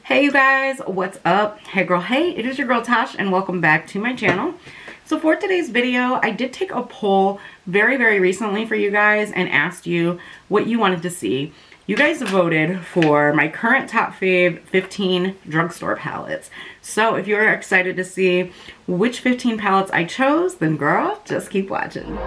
Hey you guys, what's up? Hey girl, hey, it is your girl Tash and welcome back to my channel. So for today's video, I did take a poll very recently for you guys and asked you what you wanted to see. You guys voted for my current top fave 15 drugstore palettes. So if you're excited to see which 15 palettes I chose, then girl, just keep watching.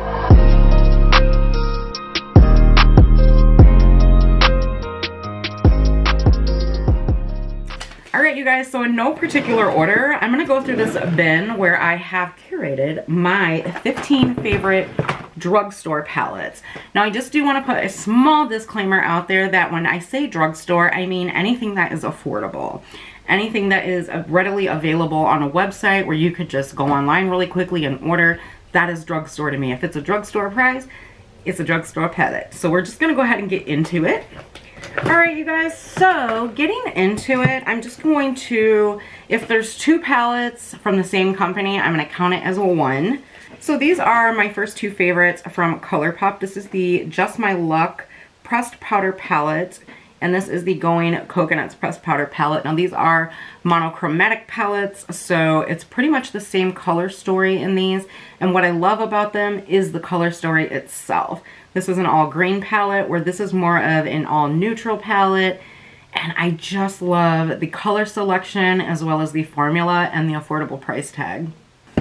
Alright you guys, so in no particular order, I'm going to go through this bin where I have curated my 15 favorite drugstore palettes. Now I just do want to put a small disclaimer out there that when I say drugstore, I mean anything that is affordable. Anything that is readily available on a website where you could just go online really quickly and order, that is drugstore to me. If it's a drugstore price, it's a drugstore palette. So we're just going to go ahead and get into it. Alright you guys, so getting into it, I'm just going to, if there's two palettes from the same company, I'm going to count it as a one. So these are my first two favorites from ColourPop. This is the Just My Luck Pressed Powder Palette, and this is the Going Coconuts Pressed Powder Palette. Now these are monochromatic palettes, so it's pretty much the same color story in these, and what I love about them is the color story itself. This is an all green palette, where this is more of an all neutral palette. And I just love the color selection as well as the formula and the affordable price tag.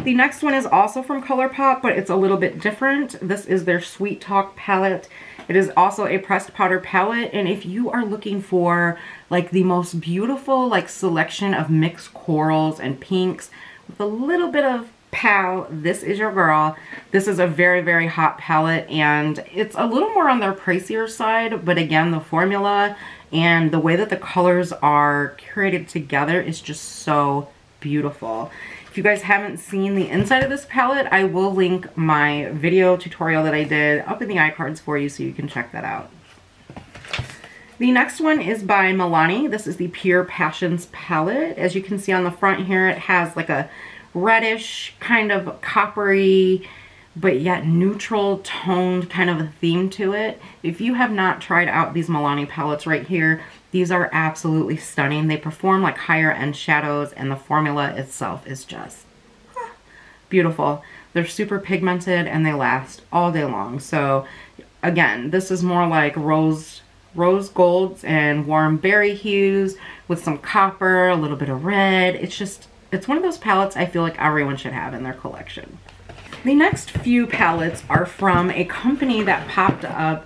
The next one is also from ColourPop, but it's a little bit different. This is their Sweet Talk palette. It is also a pressed powder palette. And if you are looking for like the most beautiful like selection of mixed corals and pinks with a little bit of pow, this is your girl. This is a very hot palette, and it's a little more on their pricier side, but again, the formula and the way that the colors are curated together is just so beautiful. If you guys haven't seen the inside of this palette, I will link my video tutorial that I did up in the iCards for you so you can check that out. The next one is by Milani. This is the Pure Passions palette. As you can see on the front here, it has like a reddish, kind of coppery, but yet neutral toned kind of a theme to it. If you have not tried out these Milani palettes right here, these are absolutely stunning. They perform like higher end shadows, and the formula itself is just beautiful. They're super pigmented and they last all day long. So again, this is more like rose golds and warm berry hues with some copper, a little bit of red. It's one of those palettes I feel like everyone should have in their collection. The next few palettes are from a company that popped up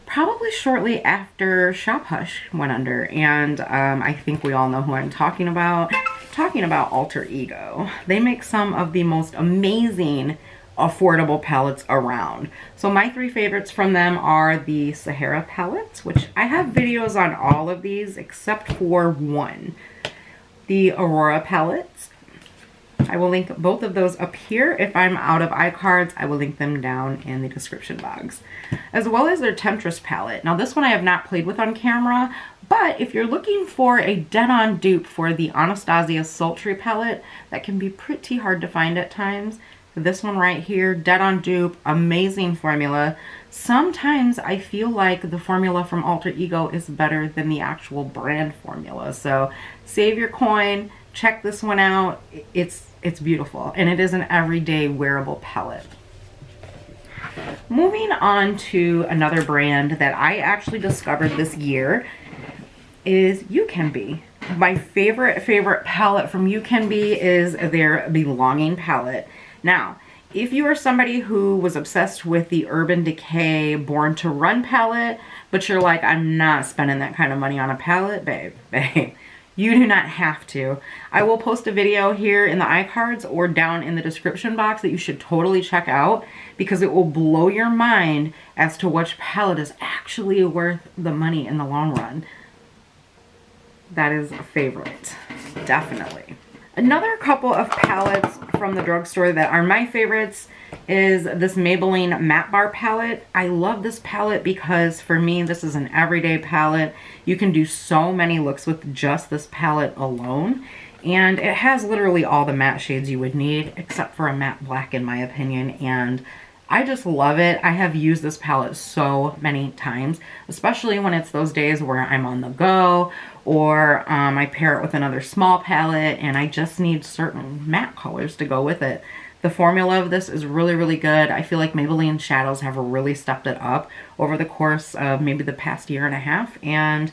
probably shortly after Shop Hush went under, and I think we all know who I'm talking about. Alter Ego. They make some of the most amazing affordable palettes around. So my three favorites from them are the Sahara palettes, which I have videos on all of these except for one. The Aurora palettes. I will link both of those up here. If I'm out of iCards, I will link them down in the description box. As well as their Temptress palette. Now this one I have not played with on camera, but if you're looking for a dead-on dupe for the Anastasia Sultry palette, that can be pretty hard to find at times. This one right here, dead-on dupe, amazing formula. Sometimes I feel like the formula from Alter Ego is better than the actual brand formula. So save your coin, check this one out. It's beautiful, and it is an everyday wearable palette. Moving on to another brand that I actually discovered this year is You Can Be. My favorite palette from You Can Be is their Belonging palette. Now, if you are somebody who was obsessed with the Urban Decay Born to Run palette, but you're like, I'm not spending that kind of money on a palette, babe, you do not have to. I will post a video here in the iCards or down in the description box that you should totally check out, because it will blow your mind as to which palette is actually worth the money in the long run. That is a favorite, definitely. Another couple of palettes from the drugstore that are my favorites is this Maybelline Matte Bar palette. I love this palette because for me, this is an everyday palette. You can do so many looks with just this palette alone. And it has literally all the matte shades you would need, except for a matte black in my opinion. And I just love it. I have used this palette so many times, especially when it's those days where I'm on the go or I pair it with another small palette and I just need certain matte colors to go with it. The formula of this is really, really good. I feel like Maybelline shadows have really stepped it up over the course of maybe the past year and a half, and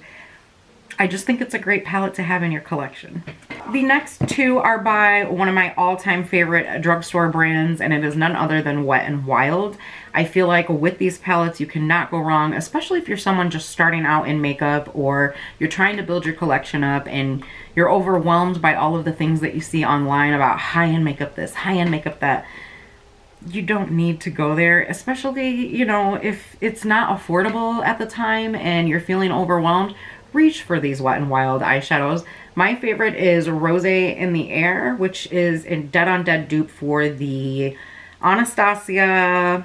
I just think it's a great palette to have in your collection. The next two are by one of my all-time favorite drugstore brands, and it is none other than Wet n Wild. I feel like with these palettes, you cannot go wrong, especially if you're someone just starting out in makeup or you're trying to build your collection up and you're overwhelmed by all of the things that you see online about high-end makeup this, high-end makeup that. You don't need to go there, especially, you know, if it's not affordable at the time and you're feeling overwhelmed. Reach for these Wet n Wild eyeshadows. My favorite is Rose in the Air, which is a dead-on-dead dupe for the Anastasia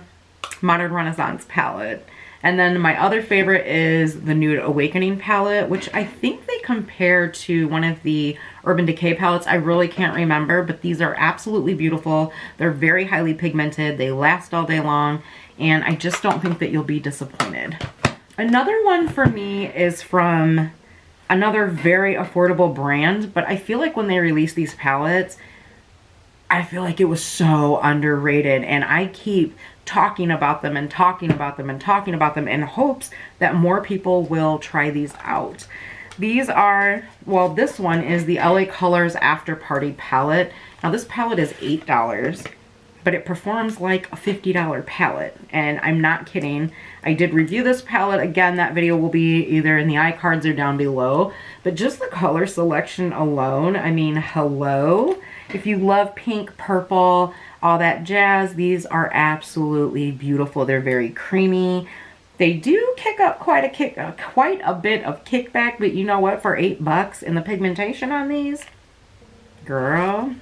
Modern Renaissance palette. And then my other favorite is the Nude Awakening palette, which I think they compare to one of the Urban Decay palettes. I really can't remember, but these are absolutely beautiful. They're very highly pigmented. They last all day long, and I just don't think that you'll be disappointed. Another one for me is from another very affordable brand, but I feel like when they release these palettes, I feel like it was so underrated, and I keep talking about them and talking about them and talking about them in hopes that more people will try these out. These are, well, this one is the LA Colors After Party palette. Now this palette is $8, but it performs like a $50 palette, and I'm not kidding. I did review this palette. Again, that video will be either in the iCards or down below, but just the color selection alone, I mean, hello. If you love pink, purple, all that jazz, these are absolutely beautiful. They're very creamy. They do kick up quite a bit of kickback, but you know what? For $8 and the pigmentation on these, girl.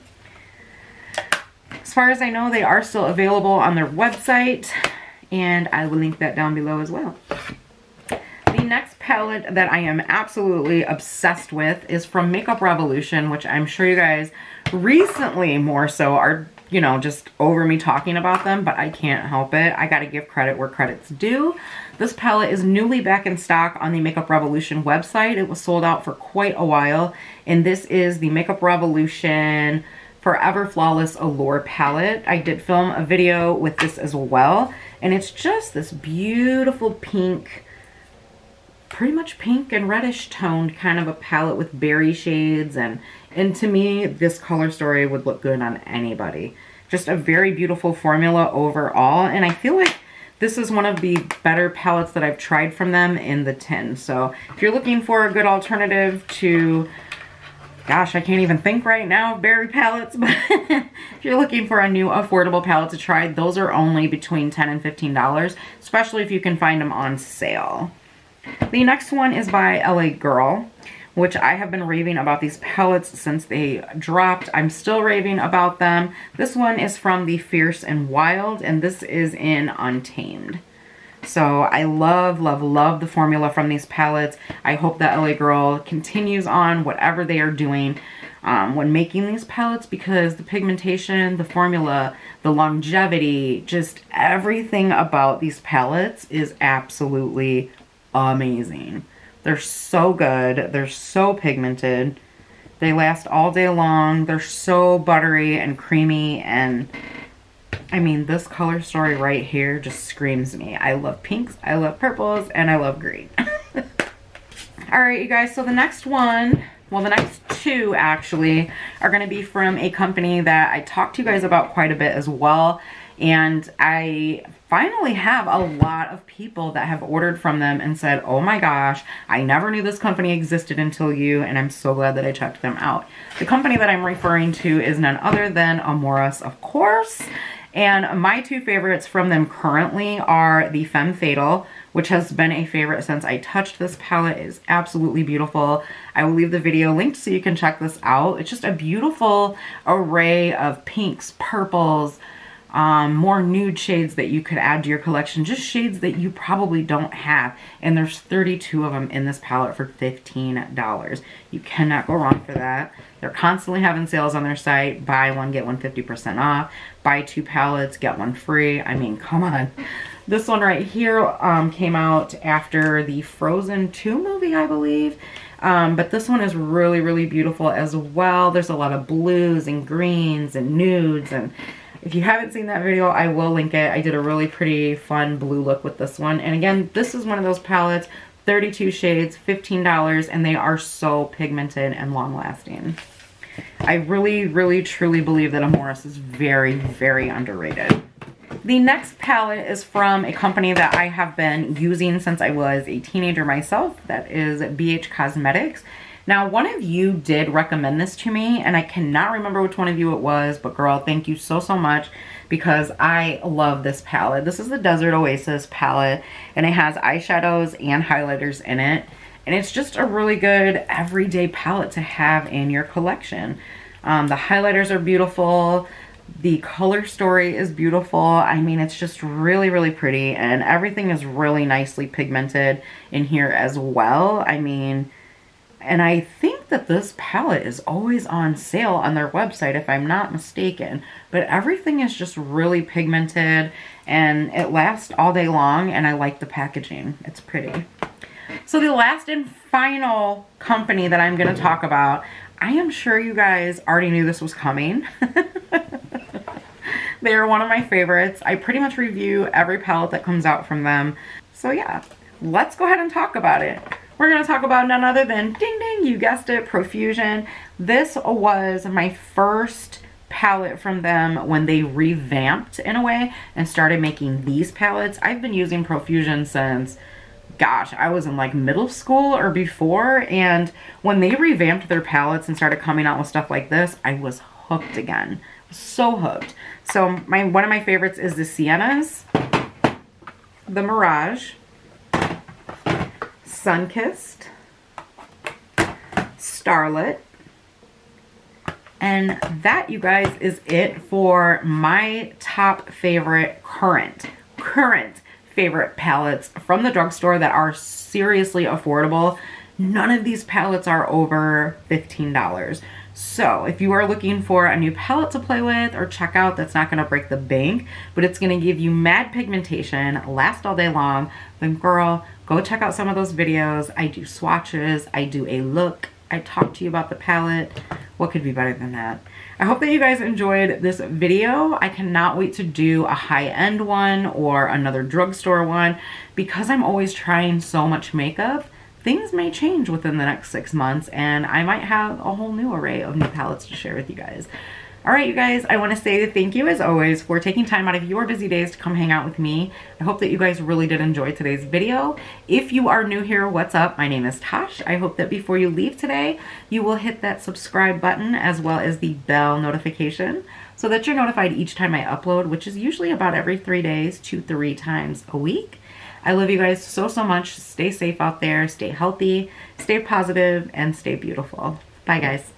As far as I know, they are still available on their website, and I will link that down below as well. The next palette that I am absolutely obsessed with is from Makeup Revolution, which I'm sure you guys recently more so are, you know, just over me talking about them, but I can't help it. I gotta give credit where credit's due. This palette is newly back in stock on the Makeup Revolution website. It was sold out for quite a while, and this is the Makeup Revolution Forever Flawless Allure palette. I did film a video with this as well, and it's just this beautiful pink, pretty much pink and reddish toned kind of a palette with berry shades, and to me this color story would look good on anybody. Just a very beautiful formula overall, and I feel like this is one of the better palettes that I've tried from them in the tin. So if you're looking for a good alternative to, gosh, I can't even think right now of berry palettes, but if you're looking for a new affordable palette to try, those are only between $10 and $15, especially if you can find them on sale. The next one is by LA Girl, which I have been raving about these palettes since they dropped. I'm still raving about them. This one is from the Fierce and Wild, and this is in Untamed. So I love, love, love the formula from these palettes. I hope that LA Girl continues on whatever they are doing when making these palettes, because the pigmentation, the formula, the longevity, just everything about these palettes is absolutely amazing. They're so good. They're so pigmented. They last all day long. They're so buttery and creamy, and I mean, this color story right here just screams me. I love pinks, I love purples, and I love green. All right, you guys, so the next one, well, the next two actually are going to be from a company that I talked to you guys about quite a bit as well. And I finally have a lot of people that have ordered from them and said, oh my gosh, I never knew this company existed until you, and I'm so glad that I checked them out. The company that I'm referring to is none other than Amoris, of course. And my two favorites from them currently are the Femme Fatale, which has been a favorite since I touched this palette. It is absolutely beautiful. I will leave the video linked so you can check this out. It's just a beautiful array of pinks, purples, more nude shades that you could add to your collection, just shades that you probably don't have, and there's 32 of them in this palette for $15. You cannot go wrong for that. They're constantly having sales on their site. Buy one, get one 50% off. Buy two palettes, get one free. I mean, come on. This one right here came out after the Frozen 2 movie, I believe. But this one is really, really beautiful as well. There's a lot of blues and greens and nudes, and if you haven't seen that video, I will link it. I did a really pretty fun blue look with this one. And again, this is one of those palettes, 32 shades, $15, and they are so pigmented and long lasting. I really, really, truly believe that Amoris is very, very underrated. The next palette is from a company that I have been using since I was a teenager myself. That is BH Cosmetics. Now, one of you did recommend this to me, and I cannot remember which one of you it was, but girl, thank you so, so much, because I love this palette. This is the Desert Oasis palette, and it has eyeshadows and highlighters in it. And it's just a really good everyday palette to have in your collection. The highlighters are beautiful. The color story is beautiful. I mean, it's just really, really pretty, and everything is really nicely pigmented in here as well. I mean, and I think that this palette is always on sale on their website, if I'm not mistaken. But everything is just really pigmented, and it lasts all day long, and I like the packaging. It's pretty. So the last and final company that I'm going to talk about, I am sure you guys already knew this was coming. They are one of my favorites. I pretty much review every palette that comes out from them. So yeah, let's go ahead and talk about it. We're going to talk about none other than, ding ding, you guessed it, Profusion. This was my first palette from them when they revamped in a way and started making these palettes. I've been using Profusion since, gosh, I was in like middle school or before, and when they revamped their palettes and started coming out with stuff like this, I was hooked again. So hooked. So one of my favorites is the Siennas, the Mirage, Sunkissed, Starlit, and that, you guys, is it for my top favorite current favorite palettes from the drugstore that are seriously affordable. None of these palettes are over $15. So if you are looking for a new palette to play with or check out that's not going to break the bank, but it's going to give you mad pigmentation, last all day long, then girl, go check out some of those videos. I do swatches, I do a look, I talk to you about the palette. What could be better than that? I hope that you guys enjoyed this video. I cannot wait to do a high-end one or another drugstore one. Because I'm always trying so much makeup, things may change within the next 6 months, and I might have a whole new array of new palettes to share with you guys. All right, you guys, I want to say thank you as always for taking time out of your busy days to come hang out with me. I hope that you guys really did enjoy today's video. If you are new here, what's up? My name is Tash. I hope that before you leave today, you will hit that subscribe button as well as the bell notification so that you're notified each time I upload, which is usually about every 3 days, 2 to 3 times a week. I love you guys so, so much. Stay safe out there, stay healthy, stay positive, and stay beautiful. Bye, guys.